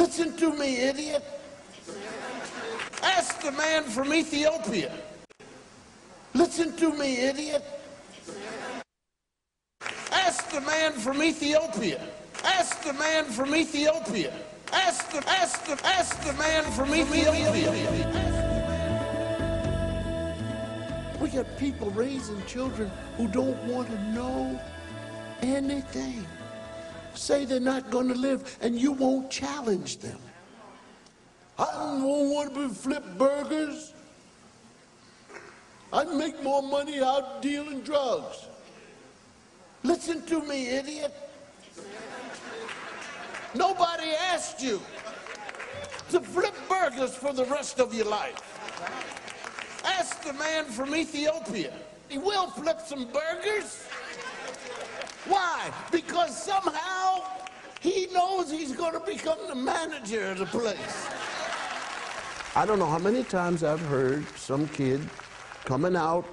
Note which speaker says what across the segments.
Speaker 1: Listen to me, idiot. Ask the man from Ethiopia. Listen to me, idiot. Ask the man from Ethiopia. Ask the man from Ethiopia. Ask the man from Ethiopia. We got people raising children who don't want to know anything. Say they're not going to live, and you won't challenge them. I don't want to flip burgers. I'd make more money out dealing drugs. Listen to me, idiot. Nobody asked you to flip burgers for the rest of your life. Ask the man from Ethiopia. He will flip some burgers. Why? Because somehow he knows he's going to become the manager of the place. I don't know how many times I've heard some kid coming out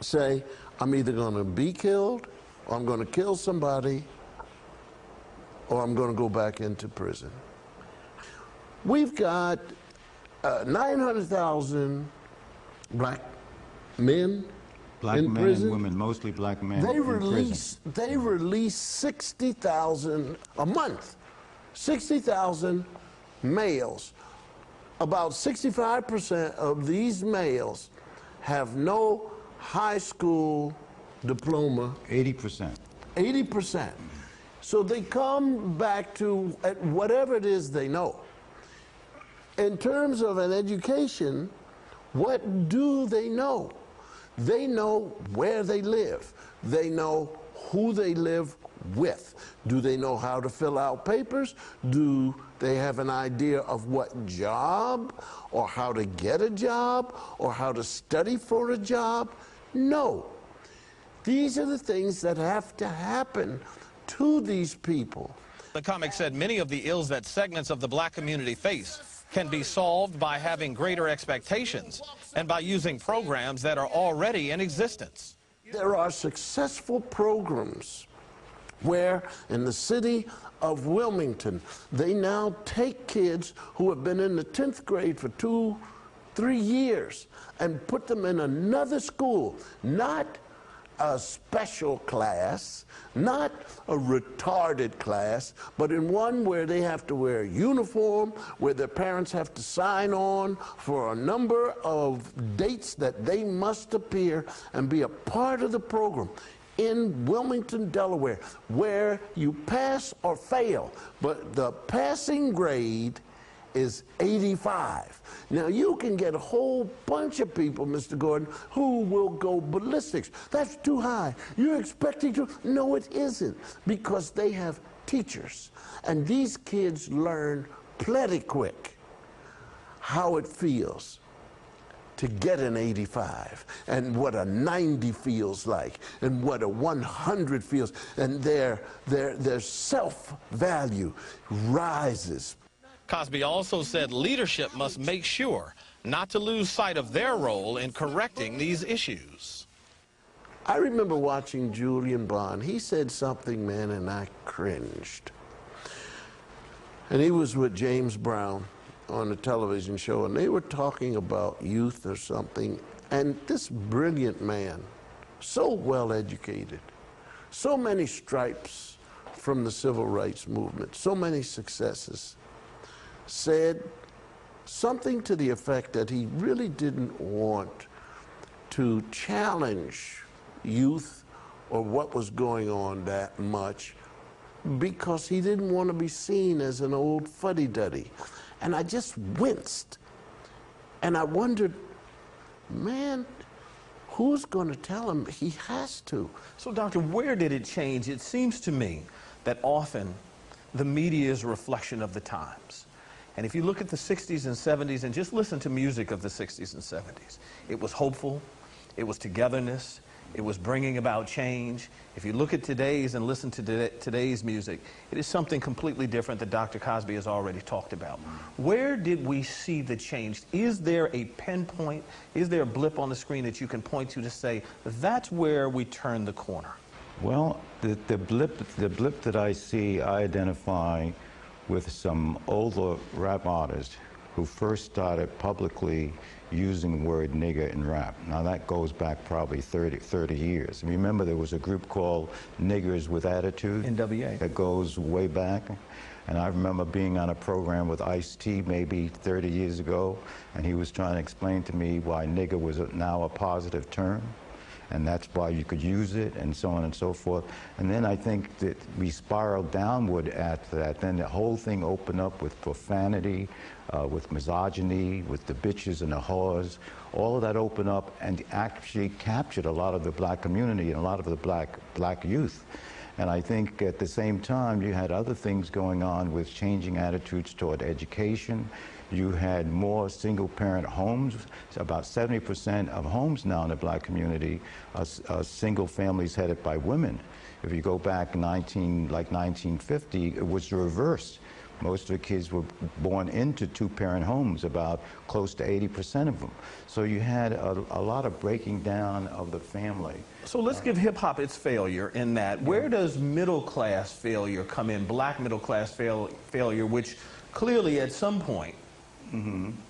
Speaker 1: say, I'm either going to be killed, or I'm going to kill somebody, or I'm going to go back into prison. We've got 900,000 black men in prison.
Speaker 2: And women, mostly black men.
Speaker 1: They release 60,000 a month. 60,000 males. About 65% of these males have no high school diploma.
Speaker 2: 80%.
Speaker 1: 80%. So they come back to whatever it is they know. In terms of an education, what do they know? They know where they live. They know who they live with. Do they know how to fill out papers? Do they have an idea of what job, or how to get a job, or how to study for a job? No. These are the things that have to happen to these people.
Speaker 3: The comic said many of the ills that segments of the black community face can be solved by having greater expectations and by using programs that are already in existence.
Speaker 1: There are successful programs where in the city of Wilmington, they now take kids who have been in the 10th grade for 2-3 years and put them in another school, not a special class, not a retarded class, but in one where they have to wear a uniform, where their parents have to sign on for a number of dates that they must appear and be a part of the program. In Wilmington, Delaware, where you pass or fail, but the passing grade is 85. Now, you can get a whole bunch of people, Mr. Gordon, who will go ballistics. That's too high. You're expecting to? No, it isn't, because they have teachers. And these kids learn plenty quick how it feels to get an 85, and what a 90 feels like, and what a 100 feels, and their self-value rises.
Speaker 3: Cosby also said leadership must make sure not to lose sight of their role in correcting these issues.
Speaker 1: I remember watching Julian Bond. He said something, man, and I cringed. And he was with James Brown on a television show, and they were talking about youth or something, and this brilliant man, so well educated, so many stripes from the civil rights movement, so many successes, said something to the effect that he really didn't want to challenge youth or what was going on that much, because he didn't want to be seen as an old fuddy-duddy. And I just winced. And I wondered, man, who's going to tell him he has to?
Speaker 4: So, Doctor, where did it change? It seems to me that often the media is a reflection of the times. And if you look at the 60s and 70s and just listen to music of the 60s and 70s, it was hopeful, it was togetherness, it was bringing about change. If you look at today's and listen to today's music, it is something completely different that Dr. Cosby has already talked about. Where did we see the change? Is there a pinpoint, is there a blip on the screen that you can point to say, that's where we turned the corner?
Speaker 2: Well, the blip that I see, I identify with some older rap artists who first started publicly using the word nigger in rap. Now that goes back probably 30 years. Remember there was a group called Niggers with Attitude?
Speaker 4: NWA.
Speaker 2: That goes way back. And I remember being on a program with Ice-T maybe 30 years ago, and he was trying to explain to me why nigger was now a positive term, and that's why you could use it, and so on and so forth. And then I think that we spiraled downward after that. Then the whole thing opened up with profanity, with misogyny, with the bitches and the whores. All of that opened up and actually captured a lot of the black community and a lot of the black youth. And I think at the same time, you had other things going on with changing attitudes toward education. You had more single-parent homes. So about 70% of homes now in the black community are single families headed by women. If you go back like 1950, it was reversed. Most of the kids were born into two-parent homes, about close to 80% of them. So you had a lot of breaking down of the family.
Speaker 4: So let's give hip-hop its failure in that. Where does middle-class failure come in, black middle-class failure, which clearly at some point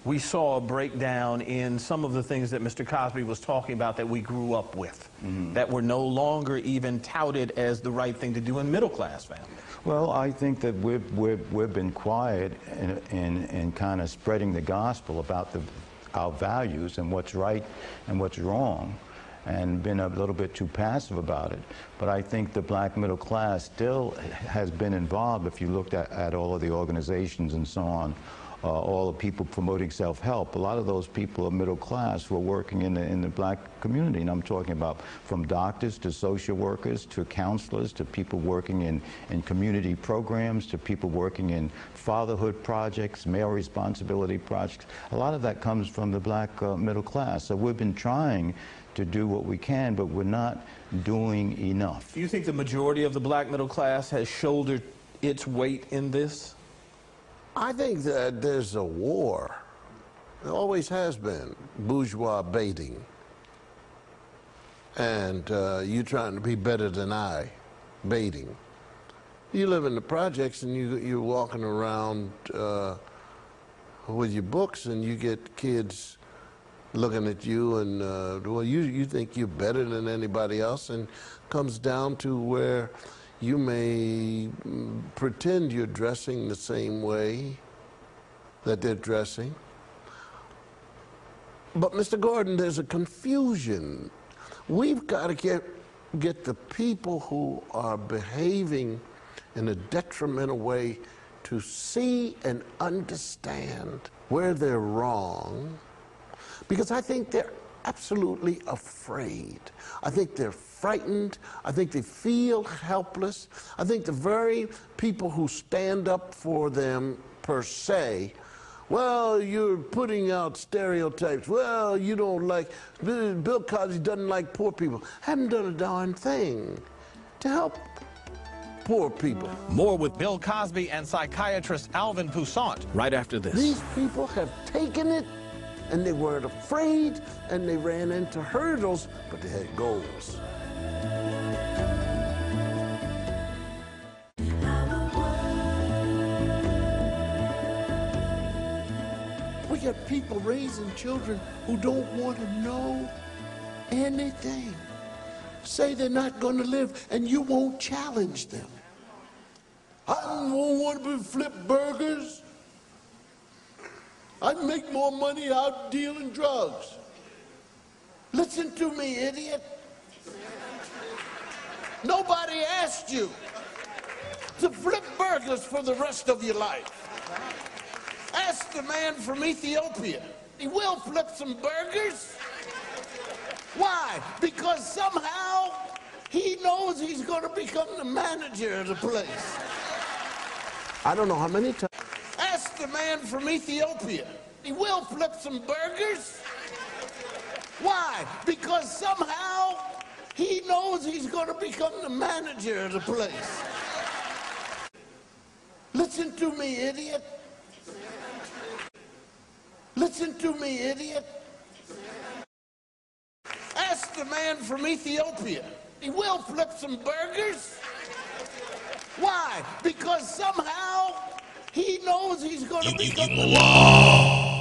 Speaker 4: we saw a breakdown in some of the things that Mr. Cosby was talking about that we grew up with, that were no longer even touted as the right thing to do in middle-class families?
Speaker 2: Well, I think that we've been quiet in kind of spreading the gospel about our values and what's right and what's wrong, and been a little bit too passive about it. But I think the black middle class still has been involved. If you looked at all of the organizations and so on, all the people promoting self-help, a lot of those people are middle class who are working in the black community. And I'm talking about from doctors to social workers to counselors to people working in community programs to people working in fatherhood projects, male responsibility projects. A lot of that comes from the black middle class. So we've been trying to do what we can, but we're not doing enough.
Speaker 4: Do you think the majority of the black middle class has shouldered its weight in this?
Speaker 1: I think that there's a war. There always has been. Bourgeois baiting. And you trying to be better than I, baiting. You live in the projects and you're walking around with your books and you get kids looking at you and, well, you think you're better than anybody else, and comes down to where you may pretend you're dressing the same way that they're dressing. But, Mr. Gordon, there's a confusion. We've got to get the people who are behaving in a detrimental way to see and understand where they're wrong, because I think they're absolutely afraid. I think they're frightened. I think they feel helpless. I think the very people who stand up for them per se, well, you're putting out stereotypes. Well, you don't like, Bill Cosby doesn't like poor people. Haven't done a darn thing to help poor people.
Speaker 3: More with Bill Cosby and psychiatrist Alvin Poussant right after this.
Speaker 1: These people have taken it, and they weren't afraid, and they ran into hurdles, but they had goals. We got people raising children who don't want to know anything. Say they're not going to live, and you won't challenge them. I don't want to flip burgers. I'd make more money out dealing drugs. Listen to me, idiot. Nobody asked you to flip burgers for the rest of your life. Ask the man from Ethiopia. He will flip some burgers. Why? Because somehow he knows he's going to become the manager of the place. I don't know how many times. Ask the man from Ethiopia. He will flip some burgers. Why? Because somehow he knows he's going to become the manager of the place. Listen to me, idiot. Listen to me, idiot. Ask the man from Ethiopia. He will flip some burgers. Why? Because somehow knows he's going to become